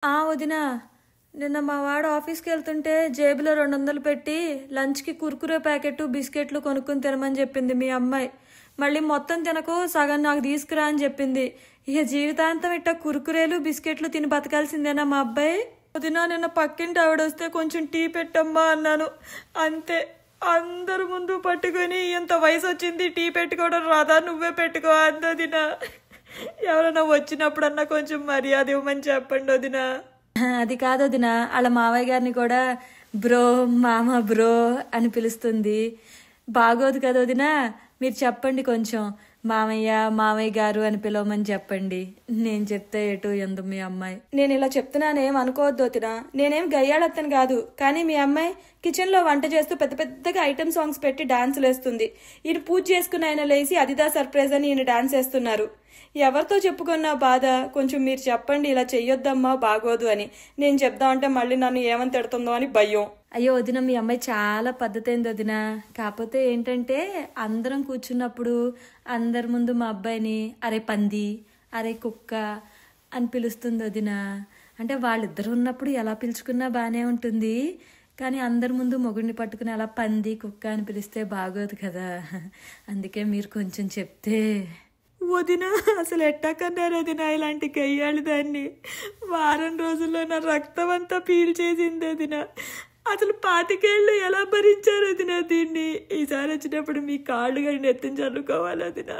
వదినా, నిన్న మా వాడు ఆఫీస్కి వెళ్తుంటే జేబులో 200 పెట్టి లంచ్కి కుర్కురే ప్యాకెట్ బిస్కెట్లు కొనుక్కుని తినమని చెప్పింది మీ అమ్మాయి. మళ్ళీ మొత్తం తినకు, సగం నాకు తీసుకురా అని చెప్పింది. ఇక జీవితాంతం ఇట్ట కుర్కురేలు బిస్కెట్లు తిని బతకాల్సిందేనా మా అబ్బాయి? వదినా, నిన్న పక్కింటి ఆవిడొస్తే కొంచెం టీ పెట్టమ్మా అన్నాను, అంతే. అందరు ముందు పట్టుకొని ఇంత వయసు వచ్చింది, టీ పెట్టుకోవడం రాదా, నువ్వే పెట్టుకో అంది వదినా. ఎవరైనా వచ్చినప్పుడన్నా కొంచెం మర్యాద ఇవ్వమని చెప్పండి వదినా. అది కాదు వదినా, వాళ్ళ మావయ్య గారిని కూడా బ్రో, మామ బ్రో అని పిలుస్తుంది. బాగోదు కదా వదినా, మీరు చెప్పండి కొంచెం, మామయ్య మామయ్య గారు అని పిలవమని చెప్పండి. నేను చెప్తే ఎటు ఎందు మీ అమ్మాయి. నేను ఇలా చెప్తున్నానేం అనుకోవద్దు వదినా, నేనేం గయ్యాళత్తను కాదు. కానీ మీ అమ్మాయి కిచెన్ లో వంట చేస్తూ పెద్ద పెద్దగా ఐటమ్ సాంగ్స్ పెట్టి డాన్సులు వేస్తుంది. ఈయన పూజ చేసుకుని ఆయన లేచి అదిదా సర్ప్రైజ్ అని ఈయన డాన్స్ వేస్తున్నారు. ఎవరితో చెప్పుకున్న బాధ, కొంచెం మీరు చెప్పండి, ఇలా చెయ్యొద్దమ్మా బాగోదు అని. నేను చెప్దామంటే మళ్ళీ నన్ను ఏమని తిడుతుందో అని భయం. అయ్యో వదిన, మీ అమ్మాయి చాలా పద్ధతి అయింది వదిన. కాకపోతే ఏంటంటే అందరం కూర్చున్నప్పుడు అందరి ముందు మా అబ్బాయిని అరే పంది, అరే కుక్క అని పిలుస్తుంది వదిన. అంటే వాళ్ళిద్దరు ఉన్నప్పుడు ఎలా పిలుచుకున్నా బాగానే ఉంటుంది, కానీ అందరి ముందు మొగుడిని పట్టుకుని అలా పంది కుక్క అని పిలిస్తే బాగోదు కదా. అందుకే మీరు కొంచెం చెప్తే. వదిన, అసలు ఎట్టాకన్నారు వదిన ఇలాంటి గయ్యాలి దాన్ని? వారం రోజుల్లో నా రక్తం అంతా పీల్చేసింది వదిన. అసలు 25 ఏళ్ళు ఎలా భరించారు వదిన దీన్ని? ఈసారి వచ్చినప్పుడు మీ కాళ్ళు కానీ ఎత్తించి చల్లుకోవాలి వదిన.